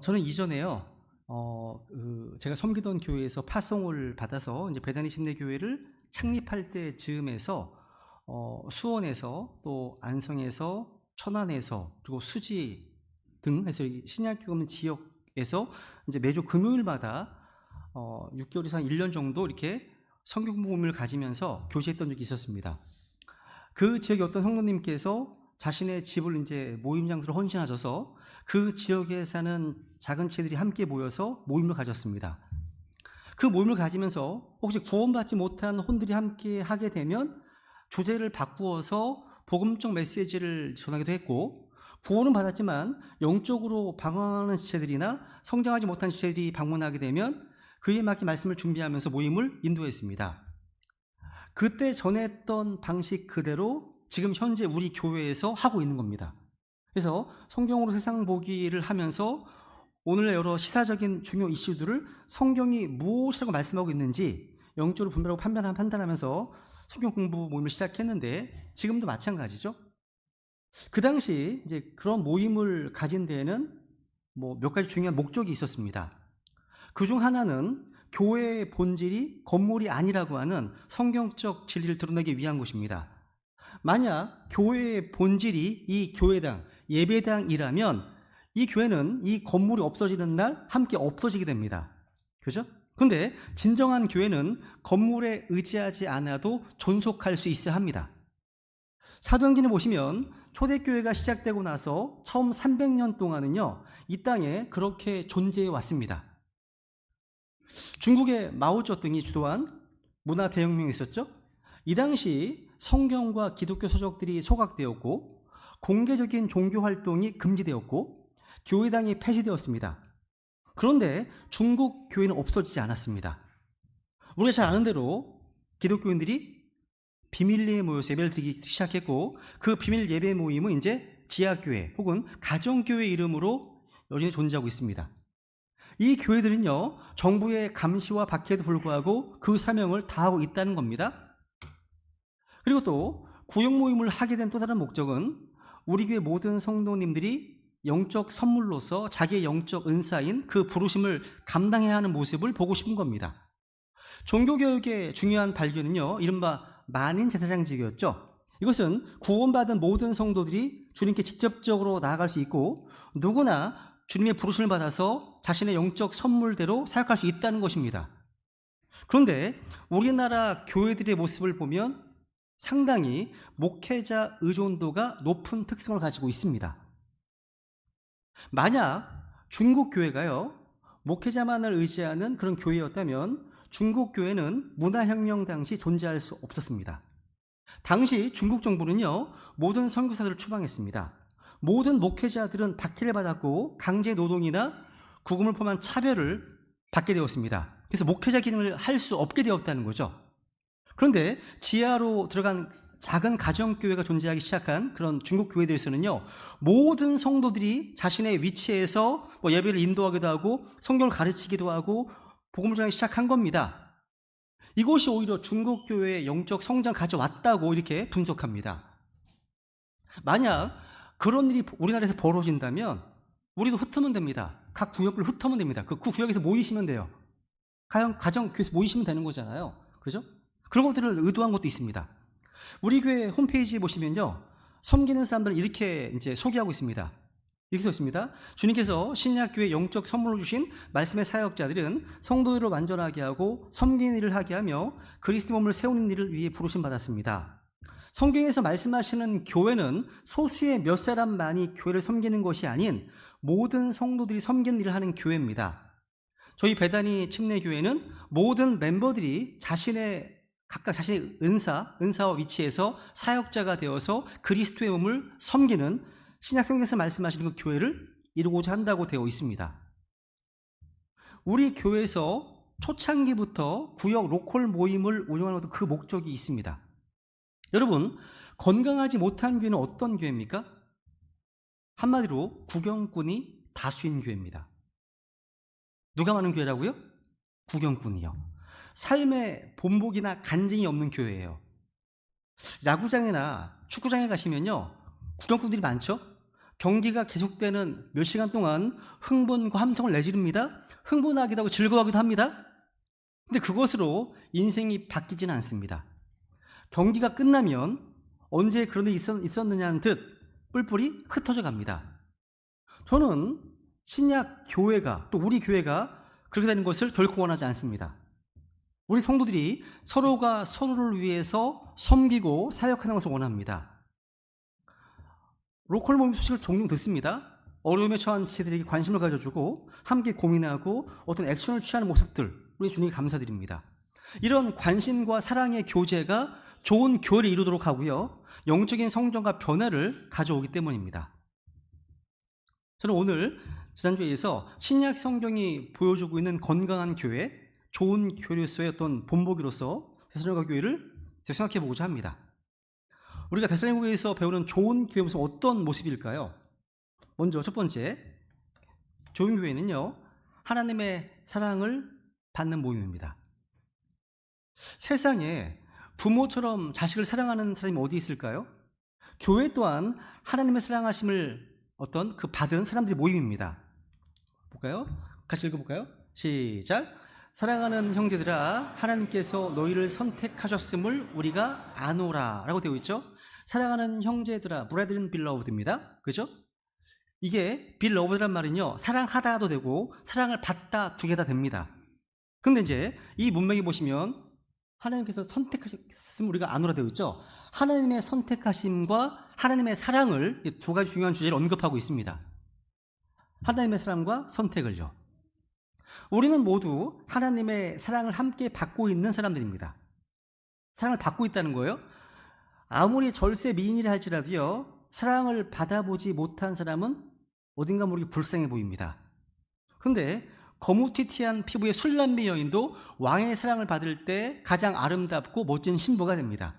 저는 이전에요. 제가 섬기던 교회에서 파송을 받아서 이제 베다니 침례교회를 창립할 때 즈음에서 수원에서 또 안성에서 천안에서 그리고 수지 등 해서 이 신약교회 없는 지역에서 이제 매주 금요일마다 6개월 이상 1년 정도 이렇게 성경 모임을 가지면서 교제했던 적이 있었습니다. 그 지역의 어떤 성도님께서 자신의 집을 이제 모임 장소로 헌신하셔서 그 지역에 사는 작은 체들이 함께 모여서 모임을 가졌습니다. 그 모임을 가지면서 혹시 구원받지 못한 혼들이 함께 하게 되면 주제를 바꾸어서 복음적 메시지를 전하기도 했고, 구원은 받았지만 영적으로 방황하는 지체들이나 성장하지 못한 지체들이 방문하게 되면 그에 맞게 말씀을 준비하면서 모임을 인도했습니다. 그때 전했던 방식 그대로 지금 현재 우리 교회에서 하고 있는 겁니다. 그래서 성경으로 세상 보기를 하면서 오늘의 여러 시사적인 중요 이슈들을 성경이 무엇이라고 말씀하고 있는지 영적으로 분별하고 판단하면서 성경 공부 모임을 시작했는데, 지금도 마찬가지죠. 그 당시 이제 그런 모임을 가진 데에는 몇 가지 중요한 목적이 있었습니다. 그 중 하나는 교회의 본질이 건물이 아니라고 하는 성경적 진리를 드러내기 위한 것입니다. 만약 교회의 본질이 이 교회당, 예배당이라면 이 교회는 이 건물이 없어지는 날 함께 없어지게 됩니다. 그죠? 근데 진정한 교회는 건물에 의지하지 않아도 존속할 수 있어야 합니다. 사도행전에 보시면 초대교회가 시작되고 나서 처음 300년 동안은요, 이 땅에 그렇게 존재해 왔습니다. 중국의 마오쩌둥이 주도한 문화 대혁명이 있었죠. 이 당시 성경과 기독교 서적들이 소각되었고 공개적인 종교 활동이 금지되었고 교회당이 폐지되었습니다. 그런데 중국 교회는 없어지지 않았습니다. 우리가 잘 아는 대로 기독교인들이 비밀 예배 모여서 예배를 드리기 시작했고, 그 비밀 예배 모임은 이제 지하교회 혹은 가정교회 이름으로 여전히 존재하고 있습니다. 이 교회들은요, 정부의 감시와 박해에도 불구하고 그 사명을 다하고 있다는 겁니다. 그리고 또 구역 모임을 하게 된 또 다른 목적은 우리 교회 모든 성도님들이 영적 선물로서 자기의 영적 은사인 그 부르심을 감당해야 하는 모습을 보고 싶은 겁니다. 종교개혁의 중요한 발견은요, 이른바 만인 제사장직이었죠. 이것은 구원받은 모든 성도들이 주님께 직접적으로 나아갈 수 있고 누구나 주님의 부르심을 받아서 자신의 영적 선물대로 사역할 수 있다는 것입니다. 그런데 우리나라 교회들의 모습을 보면 상당히 목회자 의존도가 높은 특성을 가지고 있습니다. 만약 중국 교회가요, 목회자만을 의지하는 그런 교회였다면 중국 교회는 문화혁명 당시 존재할 수 없었습니다. 당시 중국 정부는요, 모든 선교사들을 추방했습니다. 모든 목회자들은 박해를 받았고 강제 노동이나 구금을 포함한 차별을 받게 되었습니다. 그래서 목회자 기능을 할 수 없게 되었다는 거죠. 그런데 지하로 들어간 작은 가정교회가 존재하기 시작한 그런 중국 교회들에서는요, 모든 성도들이 자신의 위치에서 예배를 인도하기도 하고 성경을 가르치기도 하고 복음을 전하기 시작한 겁니다. 이것이 오히려 중국 교회의 영적 성장을 가져왔다고 이렇게 분석합니다. 만약 그런 일이 우리나라에서 벌어진다면 우리도 흩으면 됩니다. 각 구역을 흩으면 됩니다. 그 구역에서 모이시면 돼요. 가정교회에서 모이시면 되는 거잖아요. 그죠? 그런 것들을 의도한 것도 있습니다. 우리 교회 홈페이지에 보시면요, 섬기는 사람들을 이렇게 이제 소개하고 있습니다. 이렇게 써 있습니다. 주님께서 신약교회 영적 선물로 주신 말씀의 사역자들은 성도들을 완전하게 하고 섬기는 일을 하게 하며 그리스도 몸을 세우는 일을 위해 부르심 받았습니다. 성경에서 말씀하시는 교회는 소수의 몇 사람만이 교회를 섬기는 것이 아닌 모든 성도들이 섬기는 일을 하는 교회입니다. 저희 베다니 침례교회는 모든 멤버들이 각각 자신의 은사와 위치에서 사역자가 되어서 그리스도의 몸을 섬기는 신약 성경에서 말씀하시는 그 교회를 이루고자 한다고 되어 있습니다. 우리 교회에서 초창기부터 구역 로컬 모임을 운영하는 것도 그 목적이 있습니다. 여러분, 건강하지 못한 교회는 어떤 교회입니까? 한마디로 구경꾼이 다수인 교회입니다. 누가 많은 교회라고요? 구경꾼이요. 삶의 본보기나 간증이 없는 교회예요. 야구장이나 축구장에 가시면요, 구경꾼들이 많죠? 경기가 계속되는 몇 시간 동안 흥분과 함성을 내지릅니다. 흥분하기도 하고 즐거워하기도 합니다. 근데 그것으로 인생이 바뀌지는 않습니다. 경기가 끝나면 언제 그런 일이 있었느냐는 듯 뿔뿔이 흩어져 갑니다. 저는 신약 교회가, 또 우리 교회가 그렇게 되는 것을 결코 원하지 않습니다. 우리 성도들이 서로가 서로를 위해서 섬기고 사역하는 것을 원합니다. 로컬 모임 소식을 종종 듣습니다. 어려움에 처한 지체들에게 관심을 가져주고 함께 고민하고 어떤 액션을 취하는 모습들, 우리 주님께 감사드립니다. 이런 관심과 사랑의 교제가 좋은 교회를 이루도록 하고요, 영적인 성장과 변화를 가져오기 때문입니다. 저는 오늘 지난주에서 신약 성경이 보여주고 있는 건강한 교회, 좋은 교회로서의 어떤 본보기로서 데살로니가 교회를 생각해 보고자 합니다. 우리가 데살로니가에서 배우는 좋은 교회 모습은 어떤 모습일까요? 먼저 첫 번째, 좋은 교회는요, 하나님의 사랑을 받는 모임입니다. 세상에 부모처럼 자식을 사랑하는 사람이 어디 있을까요? 교회 또한 하나님의 사랑하심을 받은 사람들의 모임입니다. 볼까요? 같이 읽어볼까요? 시작. 사랑하는 형제들아, 하나님께서 너희를 선택하셨음을 우리가 아노라 라고 되어 있죠. 사랑하는 형제들아, brethren beloved입니다. 그죠? 이게 beloved란 말은요, 사랑하다도 되고 사랑을 받다, 두 개 다 됩니다. 근데 이제 이 문맥에 보시면 하나님께서 선택하셨음을 우리가 아노라 되어 있죠. 하나님의 선택하심과 하나님의 사랑을, 두 가지 중요한 주제를 언급하고 있습니다. 하나님의 사랑과 선택을요. 우리는 모두 하나님의 사랑을 함께 받고 있는 사람들입니다. 사랑을 받고 있다는 거예요. 아무리 절세 미인이라 할지라도요, 사랑을 받아보지 못한 사람은 어딘가 모르게 불쌍해 보입니다. 근데 거무튀튀한 피부의 술람미 여인도 왕의 사랑을 받을 때 가장 아름답고 멋진 신부가 됩니다.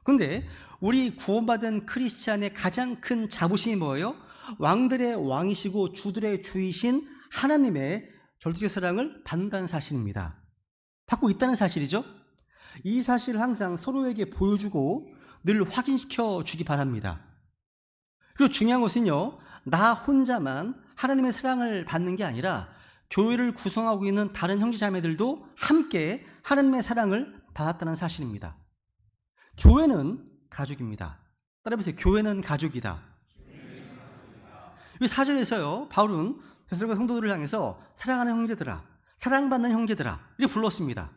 근데 우리 구원받은 크리스찬의 가장 큰 자부심이 뭐예요? 왕들의 왕이시고 주들의 주이신 하나님의 절대적 사랑을 받는다는 사실입니다. 받고 있다는 사실이죠. 이 사실을 항상 서로에게 보여주고 늘 확인시켜 주기 바랍니다. 그리고 중요한 것은요, 나 혼자만 하나님의 사랑을 받는 게 아니라 교회를 구성하고 있는 다른 형제자매들도 함께 하나님의 사랑을 받았다는 사실입니다. 교회는 가족입니다. 따라해보세요. 교회는 가족이다. 이 4절에서요, 바울은 데살로니가 성도들을 향해서 사랑하는 형제들아, 사랑받는 형제들아 이렇게 불렀습니다.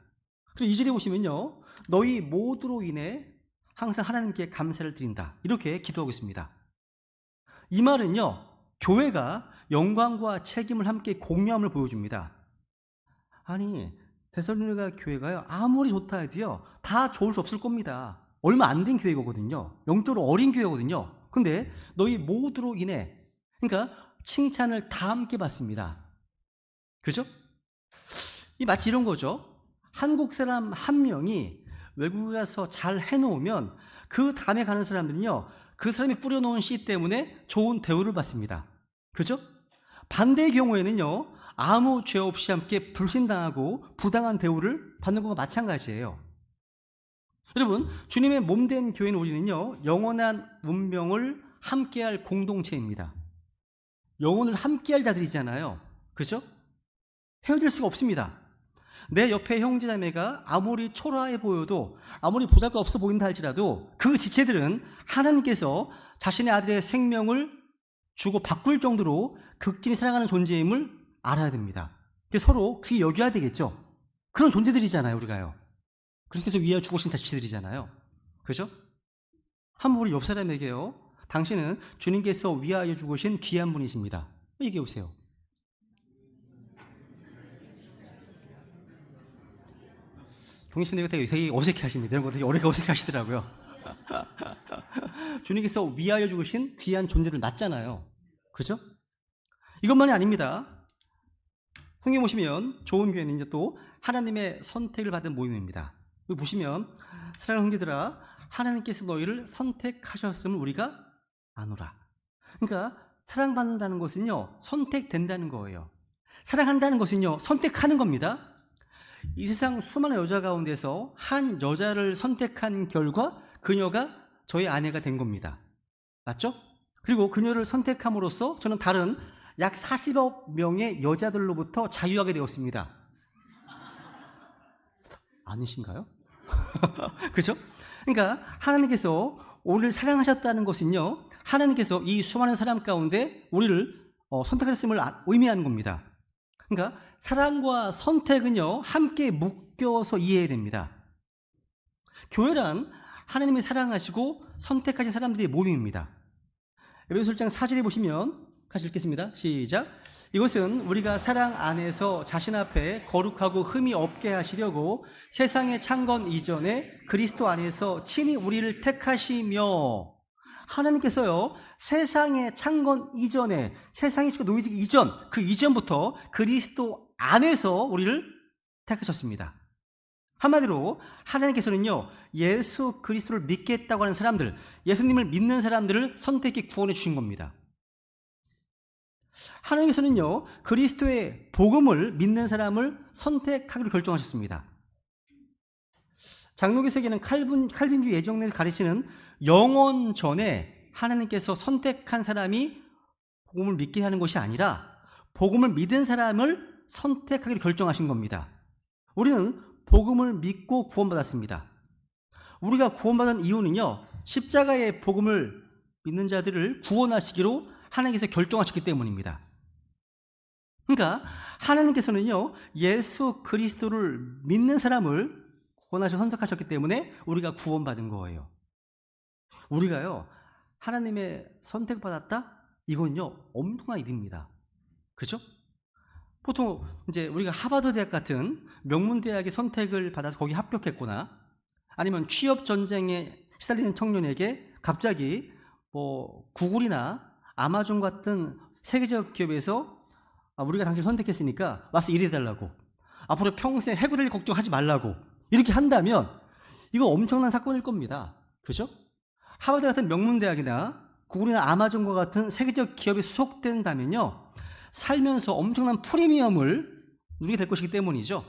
그리고 2절에 보시면요, 너희 모두로 인해 항상 하나님께 감사를 드린다, 이렇게 기도하고 있습니다. 이 말은요, 교회가 영광과 책임을 함께 공유함을 보여줍니다. 아니, 데살로니가 교회가요, 아무리 좋다 해도요, 다 좋을 수 없을 겁니다. 얼마 안 된 교회거든요. 영적으로 어린 교회거든요. 근데 너희 모두로 인해, 그러니까 칭찬을 다 함께 받습니다. 그죠? 이 마치 이런 거죠. 한국 사람 한 명이 외국에 가서 잘 해놓으면 그 다음에 가는 사람들은요, 그 사람이 뿌려놓은 씨 때문에 좋은 대우를 받습니다. 그죠? 반대의 경우에는요, 아무 죄 없이 함께 불신당하고 부당한 대우를 받는 것과 마찬가지예요. 여러분, 주님의 몸된 교회는 우리는요, 영원한 운명을 함께할 공동체입니다. 영혼을 함께할 자들이잖아요. 그죠? 헤어질 수가 없습니다. 내 옆에 형제자매가 아무리 초라해 보여도, 아무리 보잘것없어 보인다 할지라도 그 지체들은 하나님께서 자신의 아들의 생명을 주고 바꿀 정도로 극진히 사랑하는 존재임을 알아야 됩니다. 서로 귀히 여겨야 되겠죠. 그런 존재들이잖아요, 우리가요. 그래서 위하여 죽으신 자치들이잖아요. 그죠? 한번 우리 옆 사람에게요, 당신은 주님께서 위하여 죽으신 귀한 분이십니다, 얘기해 보세요. 동시에 되게 어색해 하십니다. 이런 거 되게 어렵게 어색해 하시더라고요. 주님께서 위하여 죽으신 귀한 존재들 맞잖아요. 그죠? 이것만이 아닙니다. 성경 보시면 좋은 교회는 이제 또 하나님의 선택을 받은 모임입니다. 여기 보시면 사랑하는 형제들아, 하나님께서 너희를 선택하셨음을 우리가 아노라. 그러니까 사랑받는다는 것은요, 선택된다는 거예요. 사랑한다는 것은요, 선택하는 겁니다. 이 세상 수많은 여자 가운데서 한 여자를 선택한 결과 그녀가 저의 아내가 된 겁니다. 맞죠? 그리고 그녀를 선택함으로써 저는 다른 약 40억 명의 여자들로부터 자유하게 되었습니다. 아니신가요? 그죠? 그러니까 하나님께서 우리를 사랑하셨다는 것은요, 하나님께서 이 수많은 사람 가운데 우리를 선택하셨음을 의미하는 겁니다. 그러니까 사랑과 선택은요, 함께 묶여서 이해해야 됩니다. 교회란 하나님이 사랑하시고 선택하신 사람들의 모임입니다. 에베소서 1장 4절에 보시면 같이 읽겠습니다. 시작. 이것은 우리가 사랑 안에서 자신 앞에 거룩하고 흠이 없게 하시려고 세상의 창건 이전에 그리스도 안에서 친히 우리를 택하시며, 하나님께서요, 세상의 창건 이전에, 세상이 놓이기 이전, 그 이전부터 그리스도 안에서 우리를 택하셨습니다. 한마디로 하나님께서는요, 예수 그리스도를 믿겠다고 하는 사람들, 예수님을 믿는 사람들을 선택해 구원해 주신 겁니다. 하나님께서는요, 그리스도의 복음을 믿는 사람을 선택하기로 결정하셨습니다. 장로교 세계는 칼빈주의 예정론에서 가르치는 영원 전에 하나님께서 선택한 사람이 복음을 믿게 하는 것이 아니라 복음을 믿은 사람을 선택하기로 결정하신 겁니다. 우리는 복음을 믿고 구원받았습니다. 우리가 구원받은 이유는요, 십자가의 복음을 믿는 자들을 구원하시기로 하나님께서 결정하셨기 때문입니다. 그러니까 하나님께서는요, 예수 그리스도를 믿는 사람을 구원하셔서 선택하셨기 때문에 우리가 구원받은 거예요. 우리가요, 하나님의 선택받았다? 이건요, 엄청난 일입니다. 그죠? 보통 이제 우리가 하버드 대학 같은 명문 대학의 선택을 받아서 거기 합격했거나, 아니면 취업 전쟁에 시달리는 청년에게 갑자기 구글이나 아마존 같은 세계적 기업에서 우리가 당신 선택했으니까 와서 일해달라고, 앞으로 평생 해고될 걱정하지 말라고 이렇게 한다면 이거 엄청난 사건일 겁니다. 그죠? 하버드 같은 명문대학이나 구글이나 아마존과 같은 세계적 기업에 소속된다면요, 살면서 엄청난 프리미엄을 누리게 될 것이기 때문이죠.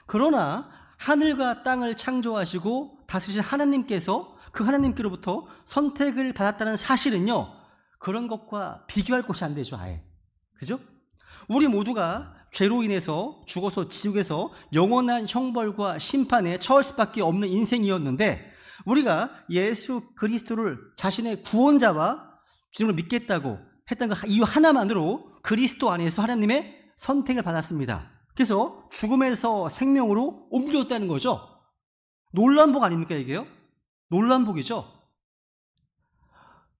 그러나 하늘과 땅을 창조하시고 다스리신 하나님께서 그 하나님께로부터 선택을 받았다는 사실은요, 그런 것과 비교할 것이 안 되죠, 아예. 그죠? 우리 모두가 죄로 인해서 죽어서 지옥에서 영원한 형벌과 심판에 처할 수밖에 없는 인생이었는데, 우리가 예수 그리스도를 자신의 구원자와 주님을 믿겠다고 했던 그 이유 하나만으로 그리스도 안에서 하나님의 선택을 받았습니다. 그래서 죽음에서 생명으로 옮겨졌다는 거죠. 놀라운 복 아닙니까, 이게요? 놀라운 복이죠.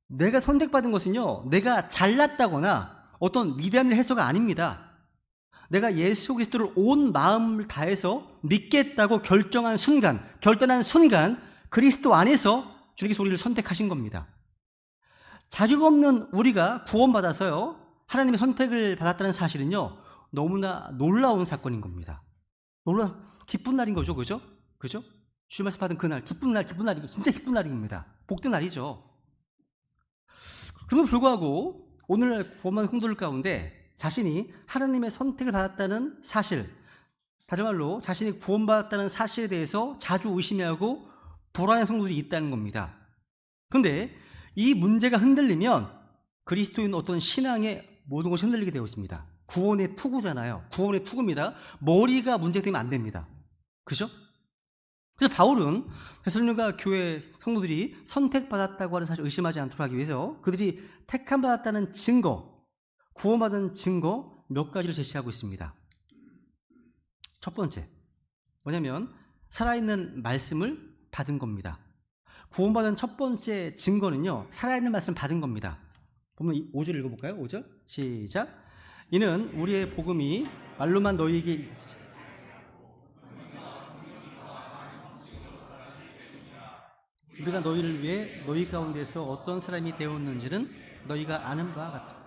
내가 선택받은 것은요, 내가 잘났다거나 어떤 위대한 일 해서가 아닙니다. 내가 예수 그리스도를 온 마음을 다해서 믿겠다고 결정한 순간, 결단한 순간 그리스도 안에서 주님께서 우리를 선택하신 겁니다. 자격 없는 우리가 구원받아서요, 하나님의 선택을 받았다는 사실은요, 너무나 놀라운 사건인 겁니다. 기쁜 날인 거죠, 그죠? 그죠? 주님 말씀 받은 그날, 기쁜 날이고, 진짜 기쁜 날인 겁니다. 복된 날이죠. 그럼에도 불구하고 오늘날 구원받은 성도들 가운데 자신이 하나님의 선택을 받았다는 사실, 다른 말로 자신이 구원받았다는 사실에 대해서 자주 의심하고 불안한 성도들이 있다는 겁니다. 그런데 이 문제가 흔들리면 그리스도인 어떤 신앙의 모든 것이 흔들리게 되어 있습니다. 구원의 투구잖아요. 구원의 투구입니다. 머리가 문제되면 안 됩니다. 그죠? 그래서 바울은 데살로니가 교회 성도들이 선택받았다고 하는 사실을 의심하지 않도록 하기 위해서 그들이 택함받았다는 증거, 구원받은 증거 몇 가지를 제시하고 있습니다. 첫 번째, 뭐냐면 살아있는 말씀을 받은 겁니다. 구원받은 첫 번째 증거는요, 살아있는 말씀을 받은 겁니다. 보면 5절 읽어볼까요? 5절 시작. 이는 우리의 복음이 말로만 너희에게 우리가 너희를 위해 너희 가운데서 어떤 사람이 되었는지는 너희가 아는 바와 같다.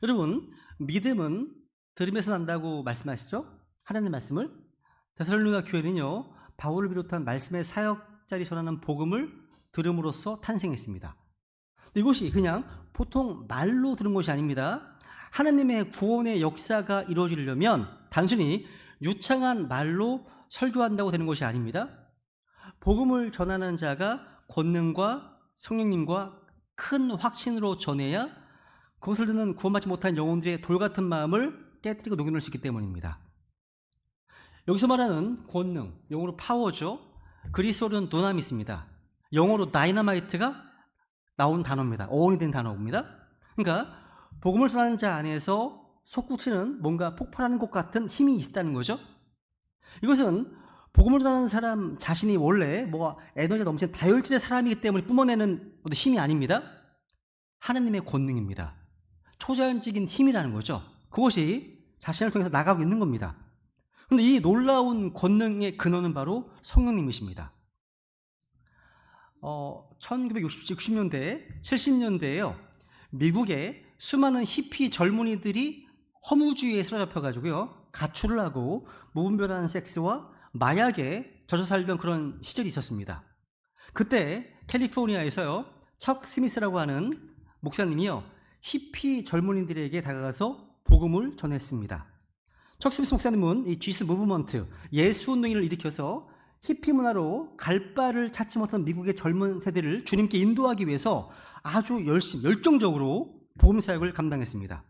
여러분, 믿음은 들음에서 난다고 말씀하시죠? 하나님의 말씀을. 데살로니가 교회는요, 바울을 비롯한 말씀의 사역자들이 전하는 복음을 들음으로써 탄생했습니다. 이것이 그냥 보통 말로 들은 것이 아닙니다. 하나님의 구원의 역사가 이루어지려면 단순히 유창한 말로 설교한다고 되는 것이 아닙니다. 복음을 전하는 자가 권능과 성령님과 큰 확신으로 전해야 그것을 듣는 구원받지 못한 영혼들의 돌같은 마음을 깨뜨리고 녹여낼 수 있기 때문입니다. 여기서 말하는 권능, 영어로 파워죠. 그리스어로는 두나미스입니다. 영어로 다이너마이트가 나온 단어입니다. 어원이 된 단어입니다. 그러니까 복음을 전하는 자 안에서 솟구치는 뭔가 폭발하는 것 같은 힘이 있다는 거죠. 이것은 복음을 전하는 사람 자신이 원래 에너지가 넘치는 다혈질의 사람이기 때문에 뿜어내는 힘이 아닙니다. 하나님의 권능입니다. 초자연적인 힘이라는 거죠. 그것이 자신을 통해서 나가고 있는 겁니다. 그런데 이 놀라운 권능의 근원은 바로 성령님이십니다. 1960년대, 70년대에요. 미국에 수많은 히피 젊은이들이 허무주의에 사로잡혀가지고요. 가출을 하고 무분별한 섹스와 마약에 젖어 살던 그런 시절이 있었습니다. 그때 캘리포니아에서요. 척 스미스라고 하는 목사님이요. 히피 젊은이들에게 다가가서 복음을 전했습니다. 척 스미스 목사님은 이 지스 무브먼트, 예수 운동을 일으켜서 히피 문화로 갈 바를 찾지 못한 미국의 젊은 세대를 주님께 인도하기 위해서 아주 열정적으로 복음 사역을 감당했습니다.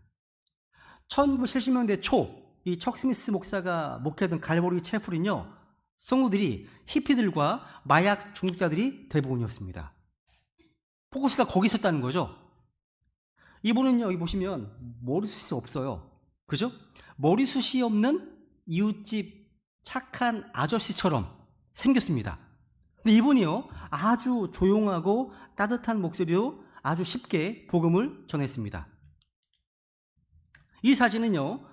1970년대 초 이 척 스미스 목사가 목회하던 갈보리 채플은요, 성도들이 히피들과 마약 중독자들이 대부분이었습니다. 포커스가 거기 있었다는 거죠. 이분은요, 여기 보시면 머리숱이 없어요. 그죠? 머리숱이 없는 이웃집 착한 아저씨처럼 생겼습니다. 근데 이분이요, 아주 조용하고 따뜻한 목소리로 아주 쉽게 복음을 전했습니다. 이 사진은요,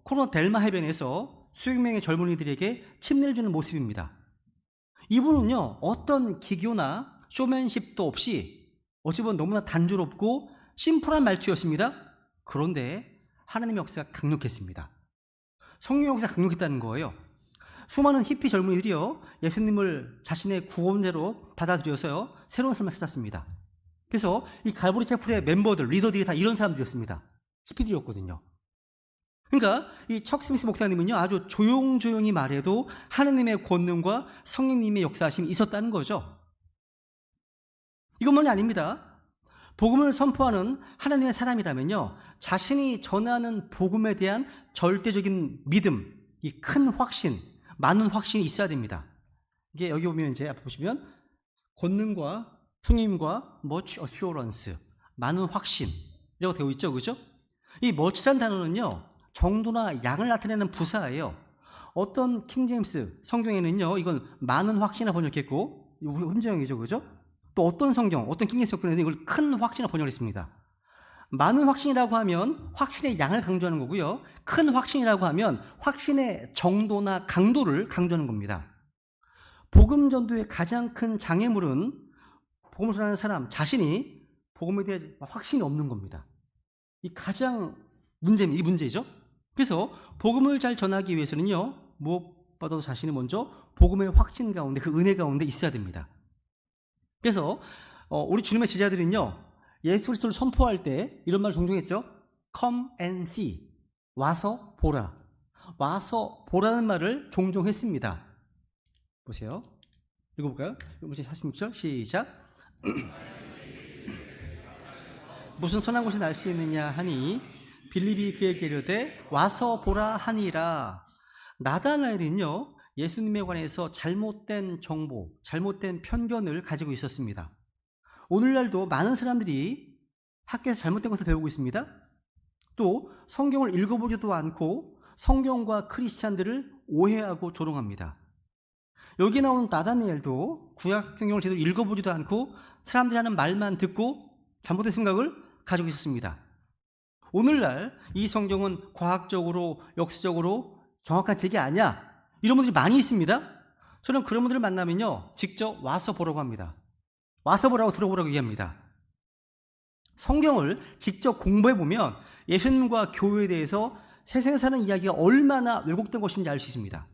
코로나 델마 해변에서 수백 명의 젊은이들에게 침례를 주는 모습입니다. 이분은요, 어떤 기교나 쇼맨십도 없이 어찌 보면 너무나 단조롭고 심플한 말투였습니다. 그런데 하나님의 역사가 강력했습니다. 성령 역사가 강력했다는 거예요. 수많은 히피 젊은이들이요, 예수님을 자신의 구원자로 받아들여서요, 새로운 삶을 찾았습니다. 그래서 이 갈보리 채플의 멤버들, 리더들이 다 이런 사람들이었습니다. 히피들이었거든요. 그러니까 이 척 스미스 목사님은요, 아주 조용조용히 말해도 하나님의 권능과 성령님의 역사하심이 있었다는 거죠. 이것만이 아닙니다. 복음을 선포하는 하나님의 사람이라면요, 자신이 전하는 복음에 대한 절대적인 믿음, 이 큰 확신, 많은 확신이 있어야 됩니다. 이게 여기 보면 이제 앞에 보시면 권능과 성령님과 much assurance, 많은 확신이라고 되어 있죠, 그죠? 이 much란 단어는요, 정도나 양을 나타내는 부사예요. 어떤 킹제임스 성경에는요, 이건 많은 확신을 번역했고, 훈정이죠, 그죠? 또 어떤 성경, 어떤 킹제임스 성경에는 이걸 큰 확신을 번역했습니다. 많은 확신이라고 하면 확신의 양을 강조하는 거고요. 큰 확신이라고 하면 확신의 정도나 강도를 강조하는 겁니다. 복음 전도의 가장 큰 장애물은 복음을 전하는 사람 자신이 복음에 대해 확신이 없는 겁니다. 이 가장 이 문제죠. 그래서 복음을 잘 전하기 위해서는요, 무엇보다도 자신이 먼저 복음의 확신 가운데, 그 은혜 가운데 있어야 됩니다. 그래서 우리 주님의 제자들은요, 예수 그리스도를 선포할 때 이런 말을 종종 했죠. Come and see. 와서 보라. 와서 보라는 말을 종종 했습니다. 보세요. 읽어볼까요? 문제 46절 시작. 무슨 선한 곳이 날 수 있느냐 하니 빌립이 그에게 이르되 와서 보라 하니라. 나다나엘은요, 예수님에 관해서 잘못된 정보, 잘못된 편견을 가지고 있었습니다. 오늘날도 많은 사람들이 학교에서 잘못된 것을 배우고 있습니다. 또 성경을 읽어보지도 않고 성경과 크리스찬들을 오해하고 조롱합니다. 여기 나오는 나다니엘도 구약 성경을 제대로 읽어보지도 않고 사람들이 하는 말만 듣고 잘못된 생각을 가지고 있었습니다. 오늘날 이 성경은 과학적으로, 역사적으로 정확한 책이 아니야, 이런 분들이 많이 있습니다. 저는 그런 분들을 만나면요, 직접 와서 보라고 합니다. 와서 보라고, 들어보라고 얘기합니다. 성경을 직접 공부해보면 예수님과 교회에 대해서 세상에 사는 이야기가 얼마나 왜곡된 것인지 알 수 있습니다.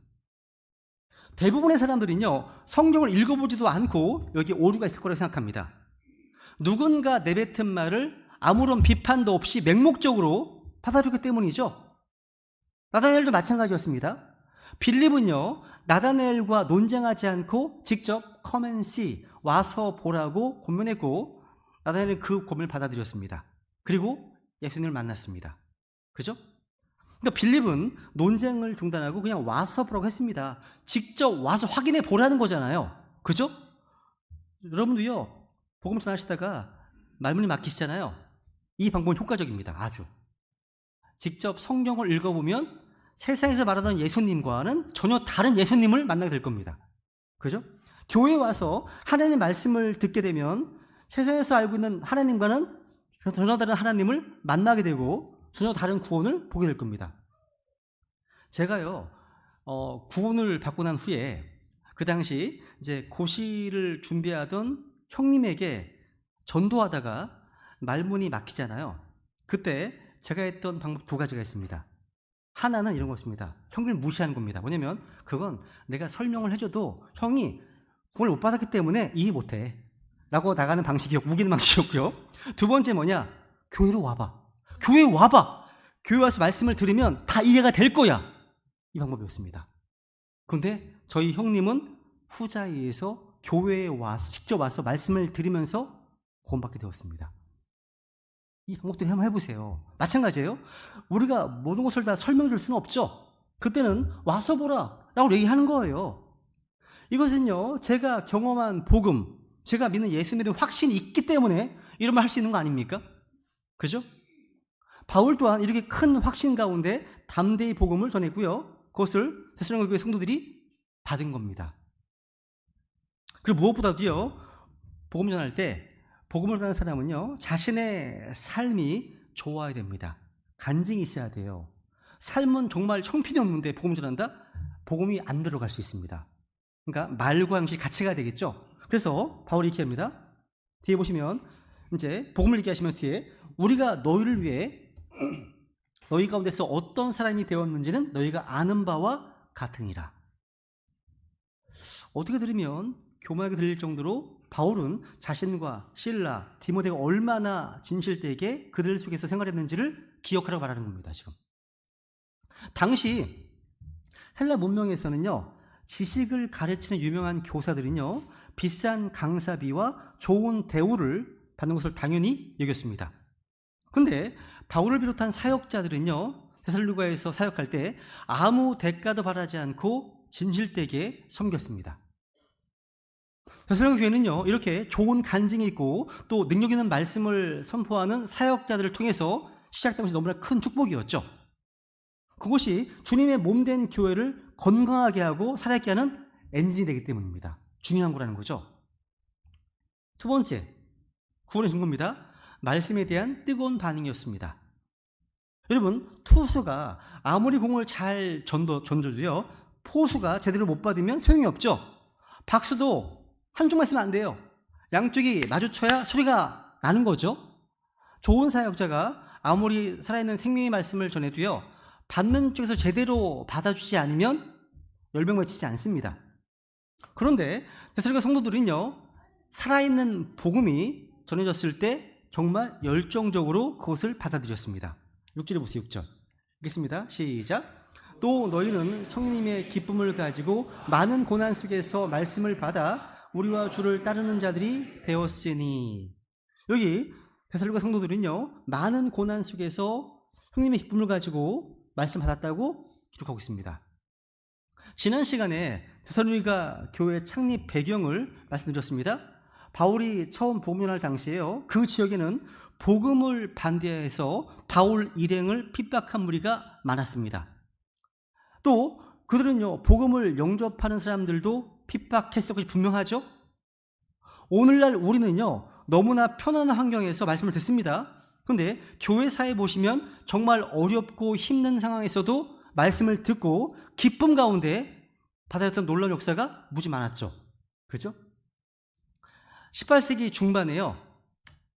대부분의 사람들은요, 성경을 읽어보지도 않고 여기 오류가 있을 거라고 생각합니다. 누군가 내뱉은 말을 아무런 비판도 없이 맹목적으로 받아주기 때문이죠. 나다나엘도 마찬가지였습니다. 빌립은요, 나다나엘과 논쟁하지 않고 직접 come and see, 와서 보라고 권면했고, 나다나엘은 그 고민을 받아들였습니다. 그리고 예수님을 만났습니다. 그죠? 그러니까 빌립은 논쟁을 중단하고 그냥 와서 보라고 했습니다. 직접 와서 확인해 보라는 거잖아요. 그죠? 여러분도요, 복음 전하시다가 말문이 막히시잖아요. 이 방법은 효과적입니다. 아주. 직접 성경을 읽어보면 세상에서 말하던 예수님과는 전혀 다른 예수님을 만나게 될 겁니다. 그죠? 교회에 와서 하나님의 말씀을 듣게 되면 세상에서 알고 있는 하나님과는 전혀 다른 하나님을 만나게 되고 전혀 다른 구원을 보게 될 겁니다. 제가요, 구원을 받고 난 후에 그 당시 이제 고시를 준비하던 형님에게 전도하다가 말문이 막히잖아요. 그때 제가 했던 방법 두 가지가 있습니다. 하나는 이런 거였습니다. 형님을 무시하는 겁니다. 뭐냐면 그건 내가 설명을 해줘도 형이 구원을 못 받았기 때문에 이해 못해 라고 나가는 방식이었고, 우기는 방식이었고요. 두 번째 뭐냐? 교회로 와봐. 교회에 와봐. 교회 와서 말씀을 들으면 다 이해가 될 거야. 이 방법이었습니다. 그런데 저희 형님은 후자에서 교회에 와서 직접 와서 말씀을 들으면서 구원받게 되었습니다. 이 방법들을 한번 해보세요. 마찬가지예요. 우리가 모든 것을 다 설명해 줄 수는 없죠. 그때는 와서 보라 라고 얘기하는 거예요. 이것은요, 제가 경험한 복음, 제가 믿는 예수 믿는 확신이 있기 때문에 이런 말 할 수 있는 거 아닙니까? 그죠? 바울 또한 이렇게 큰 확신 가운데 담대히 복음을 전했고요. 그것을 데살로니가 교회 성도들이 받은 겁니다. 그리고 무엇보다도요, 복음 전할 때 복음을 전하는 사람은요, 자신의 삶이 좋아야 됩니다. 간증이 있어야 돼요. 삶은 정말 형편없는데 복음을 전한다? 복음이 안 들어갈 수 있습니다. 그러니까 말과 행실이 같이 가야 되겠죠. 그래서 바울이 이렇게 합니다. 뒤에 보시면 이제 복음을 얘기하시면 뒤에 우리가 너희를 위해 너희 가운데서 어떤 사람이 되었는지는 너희가 아는 바와 같으니라. 어떻게 들으면 교만하게 들릴 정도로 바울은 자신과 실라, 디모데가 얼마나 진실되게 그들 속에서 생활했는지를 기억하라고 말하는 겁니다. 지금 당시 헬라 문명에서는요, 지식을 가르치는 유명한 교사들은요, 비싼 강사비와 좋은 대우를 받는 것을 당연히 여겼습니다. 그런데 바울을 비롯한 사역자들은요, 데살로니가에서 사역할 때 아무 대가도 바라지 않고 진실되게 섬겼습니다. 데살로니가 교회는요, 이렇게 좋은 간증이 있고 또 능력 있는 말씀을 선포하는 사역자들을 통해서 시작된 것이 너무나 큰 축복이었죠. 그것이 주님의 몸된 교회를 건강하게 하고 살아있게 하는 엔진이 되기 때문입니다. 중요한 거라는 거죠. 두 번째, 구원의 증거입니다. 말씀에 대한 뜨거운 반응이었습니다. 여러분, 투수가 아무리 공을 잘 던져도요, 포수가 제대로 못 받으면 소용이 없죠. 박수도 한쪽만 쓰면 안 돼요. 양쪽이 마주쳐야 소리가 나는 거죠. 좋은 사역자가 아무리 살아있는 생명의 말씀을 전해도요, 받는 쪽에서 제대로 받아주지 않으면 열병맺히지 않습니다. 그런데 데살로니가 성도들은요, 살아있는 복음이 전해졌을 때 정말 열정적으로 그것을 받아들였습니다. 6절에 보세요. 6절 읽겠습니다. 시작. 또 너희는 성령님의 기쁨을 가지고 많은 고난 속에서 말씀을 받아 우리와 주를 따르는 자들이 되었으니. 여기 데살로니가 성도들은요, 많은 고난 속에서 성령님의 기쁨을 가지고 말씀 받았다고 기록하고 있습니다. 지난 시간에 데살로니가 교회 창립 배경을 말씀드렸습니다. 바울이 처음 복음을 당시에요, 그 지역에는 복음을 반대해서 바울 일행을 핍박한 무리가 많았습니다. 또 그들은요, 복음을 영접하는 사람들도 핍박했을 것이 분명하죠. 오늘날 우리는요, 너무나 편안한 환경에서 말씀을 듣습니다. 그런데 교회사에 보시면 정말 어렵고 힘든 상황에서도 말씀을 듣고 기쁨 가운데 받아들였던 놀라운 역사가 무지 많았죠. 그죠? 18세기 중반에요,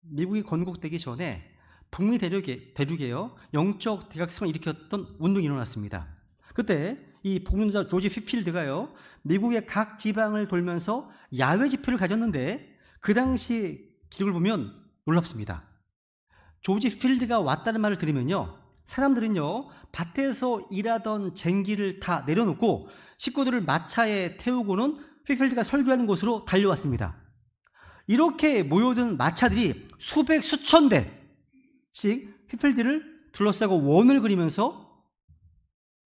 미국이 건국되기 전에 북미 대륙에요, 영적 대각성을 일으켰던 운동이 일어났습니다. 그때 이 복음자 조지 휘필드가요, 미국의 각 지방을 돌면서 야외 집회를 가졌는데 그 당시 기록을 보면 놀랍습니다. 조지 휘필드가 왔다는 말을 들으면요, 사람들은요, 밭에서 일하던 쟁기를 다 내려놓고 식구들을 마차에 태우고는 휘필드가 설교하는 곳으로 달려왔습니다. 이렇게 모여든 마차들이 수백 수천 대씩 휘필드를 둘러싸고 원을 그리면서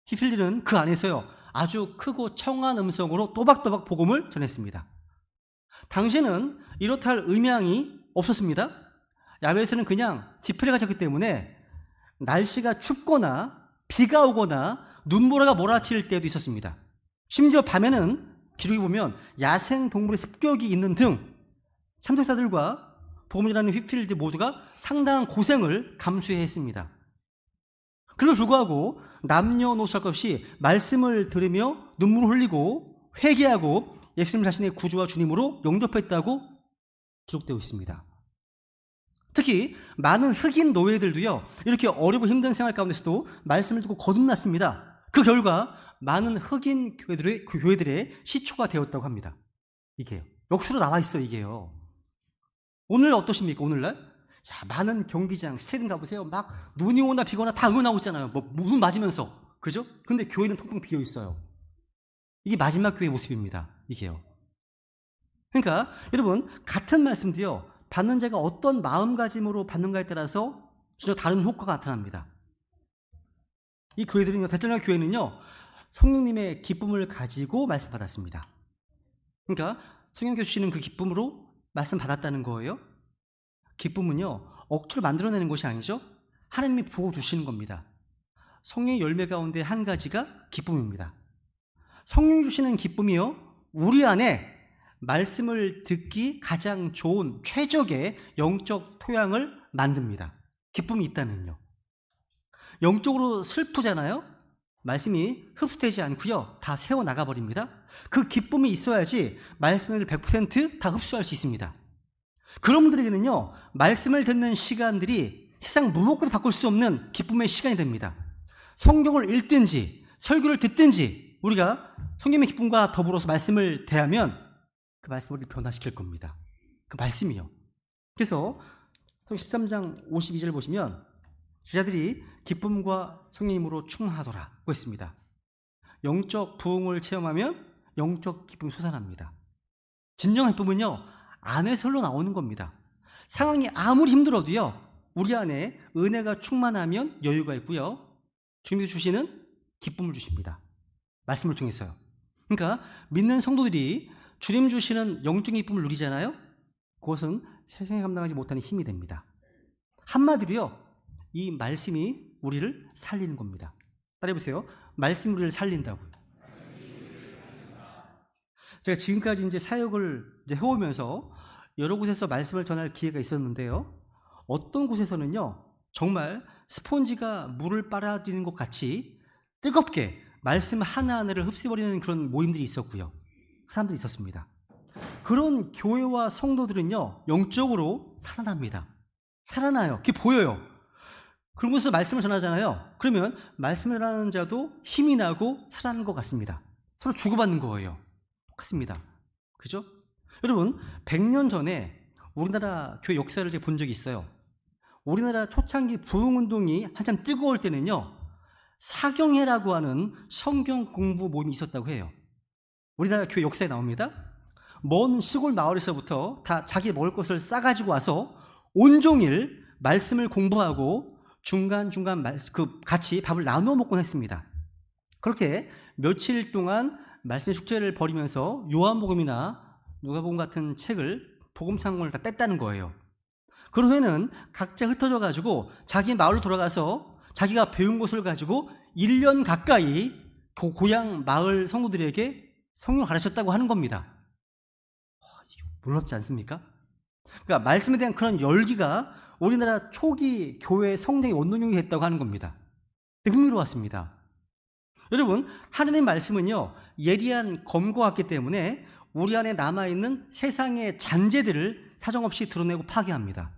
휘필드는 그 안에서요 아주 크고 청한 음성으로 또박또박 복음을 전했습니다. 당시에는 이렇다 할 음향이 없었습니다. 야외에서는 그냥 지폐를 가졌기 때문에 날씨가 춥거나 비가 오거나 눈보라가 몰아칠 때도 있었습니다. 심지어 밤에는 기록에 보면 야생 동물의 습격이 있는 등 참석자들과 복음을 전하는 휘필드 모두가 상당한 고생을 감수해야 했습니다. 그리고 불구하고 남녀노소 할 것 없이 말씀을 들으며 눈물을 흘리고 회개하고 예수님 자신의 구주와 주님으로 영접했다고 기록되어 있습니다. 특히 많은 흑인 노예들도요 이렇게 어렵고 힘든 생활 가운데서도 말씀을 듣고 거듭났습니다. 그 결과 많은 흑인 교회들의 시초가 되었다고 합니다. 이게요 역수로 나와 있어. 이게요 오늘 어떠십니까? 오늘날 많은 경기장 스테디움 가보세요. 막 눈이 오나 비거나 다 응원하고 있잖아요. 눈 맞으면서, 그죠? 근데 교회는 텅텅 비어 있어요. 이게 마지막 교회의 모습입니다. 이게요. 그러니까 여러분 같은 말씀도요 받는 자가 어떤 마음가짐으로 받는가에 따라서 전혀 다른 효과가 나타납니다. 이 교회들은요, 베들레헴 교회는요 성령님의 기쁨을 가지고 말씀 받았습니다. 그러니까 성령께서 주시는 그 기쁨으로 말씀 받았다는 거예요. 기쁨은요 억지로 만들어내는 것이 아니죠. 하나님이 부어주시는 겁니다. 성령의 열매 가운데 한 가지가 기쁨입니다. 성령이 주시는 기쁨이요 우리 안에 말씀을 듣기 가장 좋은 최적의 영적 토양을 만듭니다. 기쁨이 있다면요. 영적으로 슬프잖아요. 말씀이 흡수되지 않고요 다 새어나가 버립니다. 그 기쁨이 있어야지 말씀을 100% 다 흡수할 수 있습니다. 그런 분들에게는요 말씀을 듣는 시간들이 세상 무엇과도 바꿀 수 없는 기쁨의 시간이 됩니다. 성경을 읽든지 설교를 듣든지 우리가 성령의 기쁨과 더불어서 말씀을 대하면 그 말씀을 우리를 변화시킬 겁니다. 그 말씀이요. 그래서 13장 52절 보시면 제자들이 기쁨과 성령님으로 충만하더라고 했습니다. 영적 부흥을 체험하면 영적 기쁨이 솟아납니다. 진정한 기쁨은요 안에서 흘러나오는 겁니다. 상황이 아무리 힘들어도요 우리 안에 은혜가 충만하면 여유가 있고요 주님께서 주시는 기쁨을 주십니다. 말씀을 통해서요. 그러니까 믿는 성도들이 주님 주시는 영적인 기쁨을 누리잖아요. 그것은 세상에 감당하지 못하는 힘이 됩니다. 한마디로요 이 말씀이 우리를 살리는 겁니다. 따라해보세요. 말씀이 우리를 살린다고요. 제가 지금까지 이제 사역을 해오면서 여러 곳에서 말씀을 전할 기회가 있었는데요. 어떤 곳에서는요, 정말 스폰지가 물을 빨아들이는 것 같이 뜨겁게 말씀 하나하나를 흡수해버리는 그런 모임들이 있었고요. 사람들이 있었습니다. 그런 교회와 성도들은요, 영적으로 살아납니다. 살아나요. 그게 보여요. 그런 곳에서 말씀을 전하잖아요. 그러면 말씀을 전하는 자도 힘이 나고 살아나는 것 같습니다. 서로 주고받는 거예요. 똑같습니다. 그죠? 여러분, 100년 전에 우리나라 교회 역사를 제가 본 적이 있어요. 우리나라 초창기 부흥운동이 한참 뜨거울 때는요, 사경회라고 하는 성경 공부 모임이 있었다고 해요. 우리나라 교회 역사에 나옵니다. 먼 시골 마을에서부터 다 자기 먹을 것을 싸가지고 와서 온종일 말씀을 공부하고 중간중간 같이 밥을 나누어 먹곤 했습니다. 그렇게 며칠 동안 말씀의 축제를 벌이면서 요한복음이나 누가복음 같은 책을 복음상권을 다 뺐다는 거예요. 그런 후에는 각자 흩어져 가지고 자기 마을로 돌아가서 자기가 배운 것을 가지고 1년 가까이 고향 마을 성도들에게 성경을 가르쳤다고 하는 겁니다. 이게 놀랍지 않습니까? 그러니까 말씀에 대한 그런 열기가 우리나라 초기 교회 성장의 원동력이 됐다고 하는 겁니다. 되게 흥미로웠습니다. 여러분, 하나님의 말씀은요, 예리한 검과 같기 때문에 우리 안에 남아있는 세상의 잔재들을 사정없이 드러내고 파괴합니다.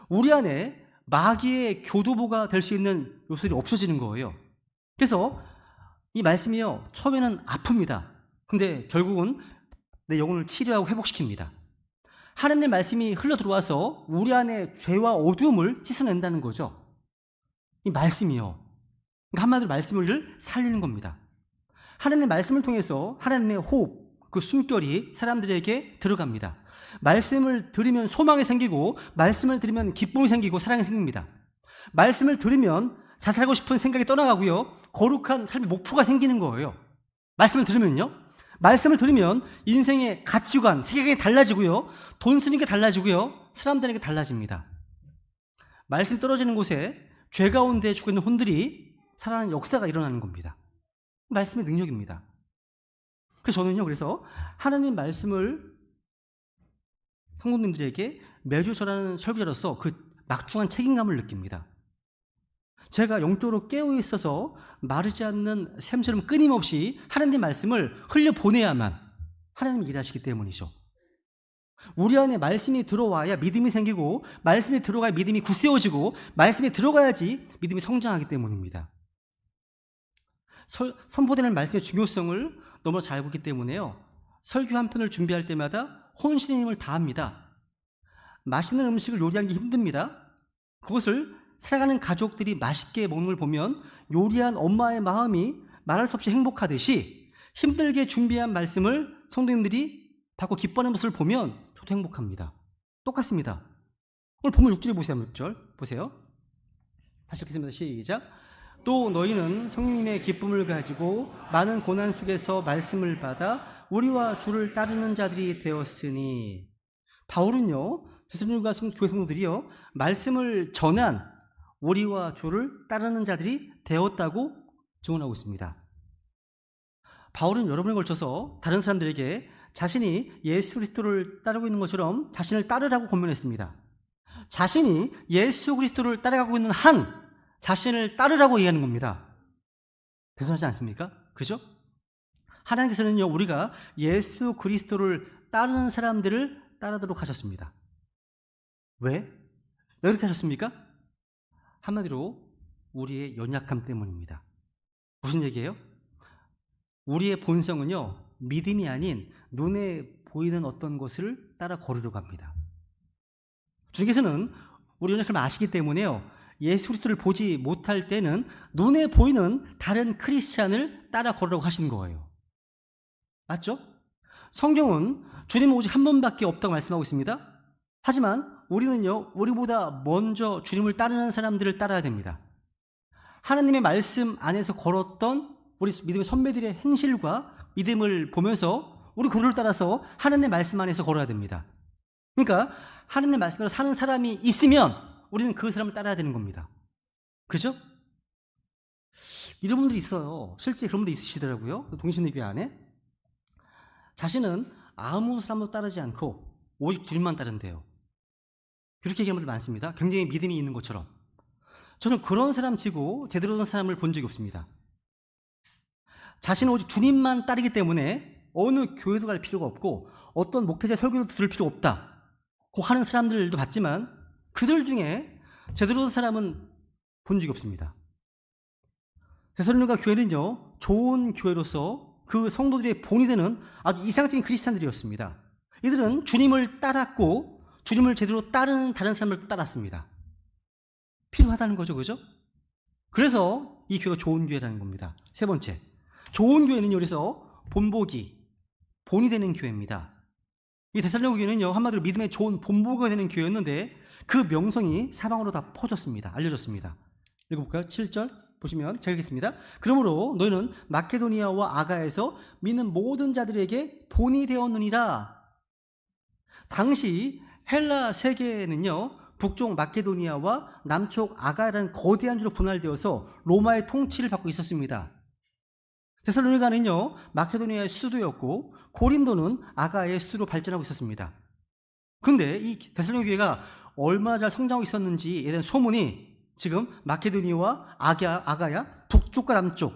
우리 안에 마귀의 교도보가 될 수 있는 요소들이 없어지는 거예요. 그래서 이 말씀이요, 처음에는 아픕니다. 근데 결국은 내 영혼을 치료하고 회복시킵니다. 하나님의 말씀이 흘러 들어와서 우리 안에 죄와 어두움을 씻어낸다는 거죠. 이 말씀이요. 그러니까 한마디로 말씀을 살리는 겁니다. 하나님의 말씀을 통해서 하나님의 호흡, 그 숨결이 사람들에게 들어갑니다. 말씀을 들으면 소망이 생기고, 말씀을 들으면 기쁨이 생기고 사랑이 생깁니다. 말씀을 들으면 자살하고 싶은 생각이 떠나가고요, 거룩한 삶의 목표가 생기는 거예요. 말씀을 들으면요, 말씀을 들으면 인생의 가치관, 세계관이 달라지고요, 돈 쓰는 게 달라지고요, 사람 되는 게 달라집니다. 말씀이 떨어지는 곳에 죄 가운데 죽어 있는 혼들이 살아나는 역사가 일어나는 겁니다. 말씀의 능력입니다. 그래서 저는요, 그래서 하나님 말씀을 성도님들에게 매주 전하는 설교자로서 그 막중한 책임감을 느낍니다. 제가 영적으로 깨어 있어서 마르지 않는 샘처럼 끊임없이 하나님 말씀을 흘려보내야만 하나님이 일하시기 때문이죠. 우리 안에 말씀이 들어와야 믿음이 생기고, 말씀이 들어가야 믿음이 굳세워지고, 말씀이 들어가야지 믿음이 성장하기 때문입니다. 선포되는 말씀의 중요성을 너무 잘 알고 있기 때문에요, 설교 한 편을 준비할 때마다 혼신의 힘을 다합니다. 맛있는 음식을 요리하는 게 힘듭니다. 그것을 살아가는 가족들이 맛있게 먹는 걸 보면 요리한 엄마의 마음이 말할 수 없이 행복하듯이, 힘들게 준비한 말씀을 성도님들이 받고 기뻐하는 모습을 보면 저도 행복합니다. 똑같습니다. 오늘 본문 6절에 보세요. 6절 보세요. 다시 읽겠습니다. 시작. 또 너희는 성령님의 기쁨을 가지고 많은 고난 속에서 말씀을 받아 우리와 주를 따르는 자들이 되었으니. 바울은요, 데살로니가 교회 성도들이요, 말씀을 전한 우리와 주를 따르는 자들이 되었다고 증언하고 있습니다. 바울은 여러 번에 걸쳐서 다른 사람들에게 자신이 예수 그리스도를 따르고 있는 것처럼 자신을 따르라고 권면했습니다. 자신이 예수 그리스도를 따라가고 있는 한 자신을 따르라고 얘기하는 겁니다. 대단하지 않습니까? 그죠? 하나님께서는요, 우리가 예수 그리스도를 따르는 사람들을 따르도록 하셨습니다. 왜? 왜 그렇게 하셨습니까? 한마디로 우리의 연약함 때문입니다. 무슨 얘기예요? 우리의 본성은요, 믿음이 아닌 눈에 보이는 어떤 것을 따라 걸으려고 합니다. 주님께서는 우리 연약함을 아시기 때문에요, 예수 그리스도를 보지 못할 때는 눈에 보이는 다른 크리스찬을 따라 걸으려고 하신 거예요. 맞죠? 성경은 주님은 오직 한 분밖에 없다고 말씀하고 있습니다. 하지만 우리는요, 우리보다 먼저 주님을 따르는 사람들을 따라야 됩니다. 하나님의 말씀 안에서 걸었던 우리 믿음의 선배들의 행실과 믿음을 보면서 우리 그를 따라서 하나님의 말씀 안에서 걸어야 됩니다. 그러니까 하나님의 말씀으로 사는 사람이 있으면 우리는 그 사람을 따라야 되는 겁니다. 그죠? 이런 분들이 있어요. 실제 그런 분들 있으시더라고요. 동신의 교회 안에. 자신은 아무 사람도 따르지 않고 오직 주님만 따른대요. 그렇게 얘기하는 분들 많습니다. 굉장히 믿음이 있는 것처럼. 저는 그런 사람 치고 제대로 된 사람을 본 적이 없습니다. 자신은 오직 주님만 따르기 때문에 어느 교회도 갈 필요가 없고 어떤 목회자 설교도 들을 필요 없다고 하는 사람들도 봤지만, 그들 중에 제대로 된 사람은 본 적이 없습니다. 데살로니가 교회는요, 좋은 교회로서 그 성도들의 본이 되는 아주 이상적인 크리스찬들이었습니다. 이들은 주님을 따랐고 주님을 제대로 따르는 다른 사람을 따랐습니다. 필요하다는 거죠, 그죠? 그래서 이 교회가 좋은 교회라는 겁니다. 세 번째, 좋은 교회는요, 그래서 본보기, 본이 되는 교회입니다. 이 데살로니가 교회는요, 한마디로 믿음의 좋은 본보기가 되는 교회였는데 그 명성이 사방으로 다 퍼졌습니다. 알려졌습니다. 읽어볼까요? 7절 보시면 제가 읽겠습니다. 그러므로 너희는 마케도니아와 아가야에서 믿는 모든 자들에게 본이 되었느니라. 당시 헬라 세계는요, 북쪽 마케도니아와 남쪽 아가야라는 거대한 주로 분할되어서 로마의 통치를 받고 있었습니다. 데살로니가는요, 마케도니아의 수도였고 고린도는 아가야의 수도로 발전하고 있었습니다. 그런데 이 데살로니가 교회가 얼마나 잘 성장하고 있었는지에 대한 소문이 지금 마케도니아와 아가야 북쪽과 남쪽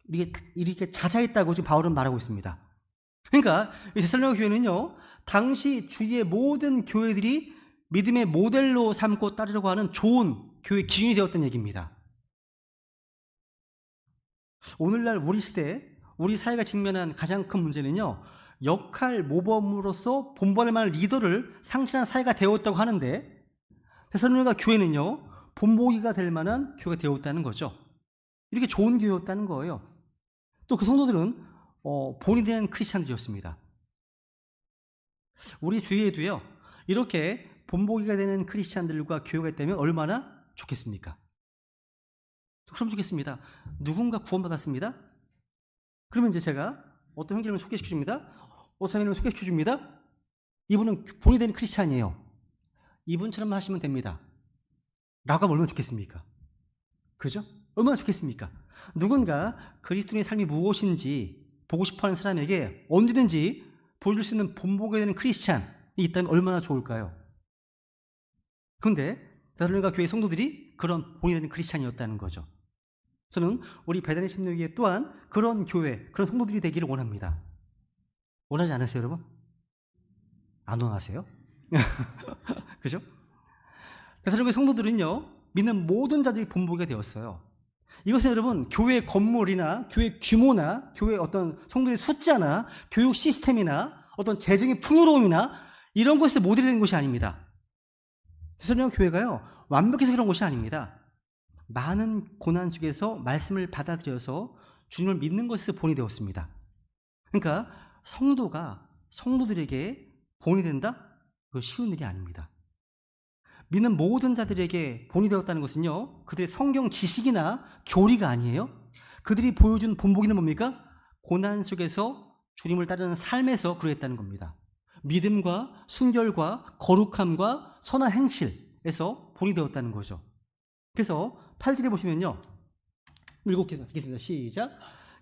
이렇게 잦아있다고 지금 바울은 말하고 있습니다. 그러니까 이 데살로니가 교회는요, 당시 주위의 모든 교회들이 믿음의 모델로 삼고 따르려고 하는 좋은 교회 기준이 되었던 얘기입니다. 오늘날 우리 시대, 우리 사회가 직면한 가장 큰 문제는요, 역할 모범으로서 본받을 만한 리더를 상실한 사회가 되었다고 하는데, 데살로니가 교회는요, 본보기가 될 만한 교회가 되었다는 거죠. 이렇게 좋은 교회였다는 거예요. 또 그 성도들은 본이 된 크리스찬들이었습니다. 우리 주위에도요, 이렇게 본보기가 되는 크리스찬들과 교회가 있다면 얼마나 좋겠습니까? 그럼 좋겠습니다. 누군가 구원받았습니다. 그러면 이제 제가 어떤 형제님을 소개시켜 줍니다. 오사님을 소개시켜 줍니다. 이분은 본이 된 크리스찬이에요. 이분처럼 하시면 됩니다. 라고 하면 얼마나 좋겠습니까? 그죠? 얼마나 좋겠습니까? 누군가 그리스도인의 삶이 무엇인지 보고 싶어하는 사람에게 언제든지 보여줄 수 있는 본보게 되는 크리스찬이 있다면 얼마나 좋을까요? 그런데 데살로니가 교회 성도들이 그런 본이 되는 크리스찬이었다는 거죠. 저는 우리 배단의 심리교회 또한 그런 교회, 그런 성도들이 되기를 원합니다. 원하지 않으세요, 여러분? 안 원하세요? 그죠? 데살로니가 성도들은요, 믿는 모든 자들이 본보기가 되었어요. 이것은 여러분, 교회 건물이나 교회 규모나 교회 어떤 성도의 숫자나 교육 시스템이나 어떤 재정의 풍요로움이나 이런 것에서 모델이 되는 것이 아닙니다. 데살로니가 교회가요, 완벽해서 그런 것이 아닙니다. 많은 고난 속에서 말씀을 받아들여서 주님을 믿는 것에서 본이 되었습니다. 그러니까 성도들에게 본이 된다? 그거 쉬운 일이 아닙니다. 믿는 모든 자들에게 본이 되었다는 것은요, 그들의 성경 지식이나 교리가 아니에요. 그들이 보여준 본보기는 뭡니까? 고난 속에서 주님을 따르는 삶에서 그러했다는 겁니다. 믿음과 순결과 거룩함과 선한 행실에서 본이 되었다는 거죠. 그래서 8절에 보시면요, 읽겠습니다. 시작.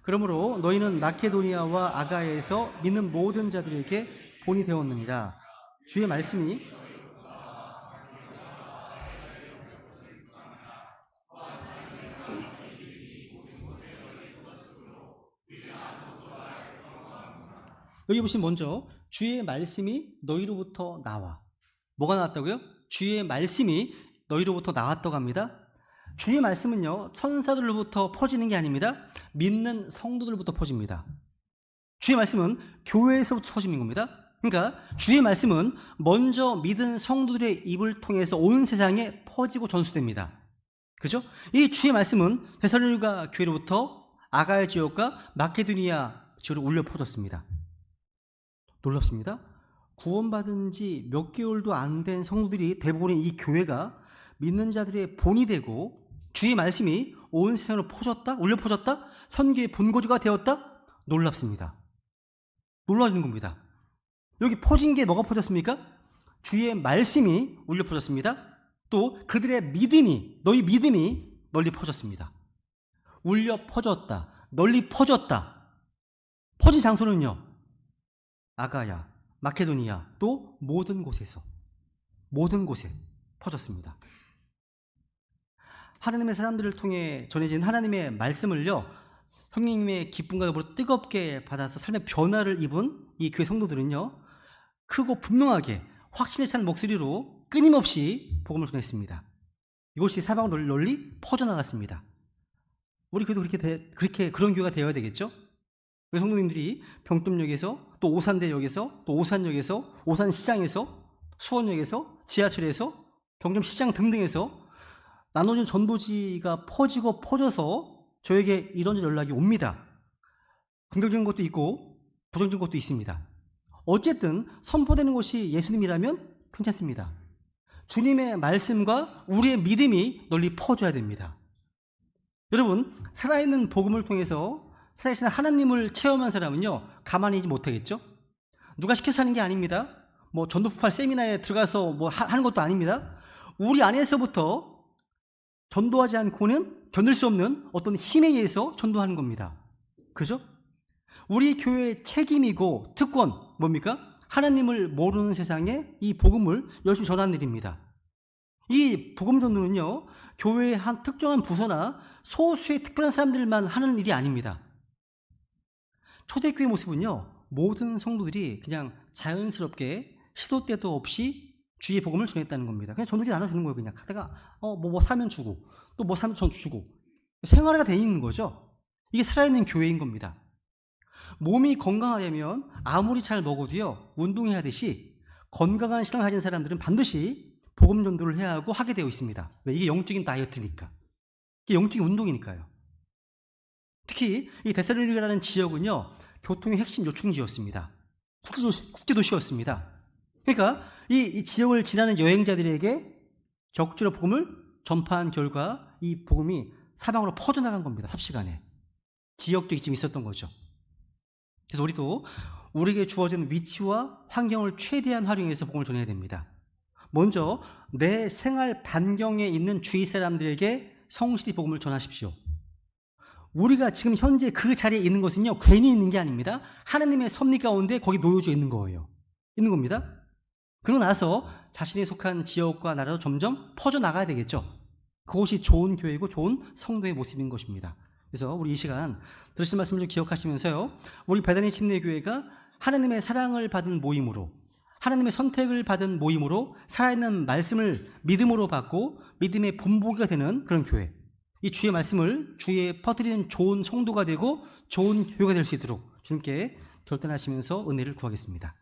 그러므로 너희는 마케도니아와 아가야에서 믿는 모든 자들에게 본이 되었느니라. 주의 말씀이 여기 보시면 먼저 주의 말씀이 너희로부터 나와. 뭐가 나왔다고요? 주의 말씀이 너희로부터 나왔다고 합니다. 주의 말씀은요, 천사들로부터 퍼지는 게 아닙니다. 믿는 성도들로부터 퍼집니다. 주의 말씀은 교회에서부터 퍼지는 겁니다. 그러니까 주의 말씀은 먼저 믿은 성도들의 입을 통해서 온 세상에 퍼지고 전수됩니다. 그죠? 이 주의 말씀은 데살로니가 교회로부터 아가야 지역과 마케도니아 지역으로 울려 퍼졌습니다. 놀랍습니다. 구원받은 지 몇 개월도 안 된 성도들이 대부분의 이 교회가 믿는 자들의 본이 되고 주의 말씀이 온 세상으로 퍼졌다? 울려 퍼졌다? 선교의 본거지가 되었다? 놀랍습니다. 놀라는 겁니다. 여기 퍼진 게 뭐가 퍼졌습니까? 주의 말씀이 울려 퍼졌습니다. 또 그들의 믿음이, 너희 믿음이 널리 퍼졌습니다. 울려 퍼졌다, 널리 퍼졌다. 퍼진 장소는요, 아가야, 마케도니아, 또 모든 곳에 퍼졌습니다. 하나님의 사람들을 통해 전해진 하나님의 말씀을요, 성령님의 기쁨과 더불어 뜨겁게 받아서 삶의 변화를 입은 이 교회 성도들은요, 크고 분명하게 확신에 찬 목소리로 끊임없이 복음을 전했습니다. 이것이 사방으로 널리 퍼져나갔습니다. 우리 교회도 그렇게 그런 교회가 되어야 되겠죠? 우리 성도님들이 병동역에서, 또 오산대역에서, 또 오산역에서, 오산시장에서, 수원역에서, 지하철에서, 병점시장 등등에서 나눠준 전도지가 퍼지고 퍼져서 저에게 이런저런 연락이 옵니다. 긍정적인 것도 있고 부정적인 것도 있습니다. 어쨌든 선포되는 것이 예수님이라면 괜찮습니다. 주님의 말씀과 우리의 믿음이 널리 퍼져야 됩니다. 여러분, 살아있는 복음을 통해서 살아계신 하나님을 체험한 사람은요, 가만히 있지 못하겠죠? 누가 시켜서 하는 게 아닙니다. 뭐 전도폭발 세미나에 들어가서 뭐 하는 것도 아닙니다. 우리 안에서부터 전도하지 않고는 견딜 수 없는 어떤 힘에 의해서 전도하는 겁니다. 그죠? 우리 교회의 책임이고 특권 뭡니까? 하나님을 모르는 세상에 이 복음을 열심히 전하는 일입니다. 이 복음 전도는요, 교회의 한 특정한 부서나 소수의 특별한 사람들만 하는 일이 아닙니다. 초대교회 모습은요, 모든 성도들이 그냥 자연스럽게 시도 때도 없이 주의 복음을 전했다는 겁니다. 그냥 전도지 나눠주는 거예요. 그냥 하다가 뭐 사면 주고, 또 뭐 사면 전 주고, 생활화가 돼 있는 거죠. 이게 살아있는 교회인 겁니다. 몸이 건강하려면 아무리 잘 먹어도요, 운동해야 하듯이 건강한 신앙을 가진 사람들은 반드시 복음 전도를 해야 하고 하게 되어 있습니다. 왜? 이게 영적인 다이어트니까. 이게 영적인 운동이니까요. 특히 이 데살로니가라는 지역은요, 교통의 핵심 요충지였습니다. 국제도시였습니다. 그러니까 이 지역을 지나는 여행자들에게 적절히 복음을 전파한 결과 이 복음이 사방으로 퍼져나간 겁니다. 삽시간에. 지역도 이쯤 있었던 거죠. 그래서 우리도 우리에게 주어진 위치와 환경을 최대한 활용해서 복음을 전해야 됩니다. 먼저 내 생활 반경에 있는 주위 사람들에게 성실히 복음을 전하십시오. 우리가 지금 현재 그 자리에 있는 것은요, 괜히 있는 게 아닙니다. 하나님의 섭리 가운데 거기 놓여져 있는 거예요. 있는 겁니다. 그러고 나서 자신이 속한 지역과 나라로 점점 퍼져나가야 되겠죠. 그것이 좋은 교회고 좋은 성도의 모습인 것입니다. 그래서 우리 이 시간 들으신 말씀을 좀 기억하시면서요, 우리 베다니 침례교회가 하나님의 사랑을 받은 모임으로, 하나님의 선택을 받은 모임으로 살아있는 말씀을 믿음으로 받고 믿음의 본보기가 되는 그런 교회, 이 주의 말씀을 주위에 퍼뜨리는 좋은 성도가 되고 좋은 교회가 될 수 있도록 주님께 결단하시면서 은혜를 구하겠습니다.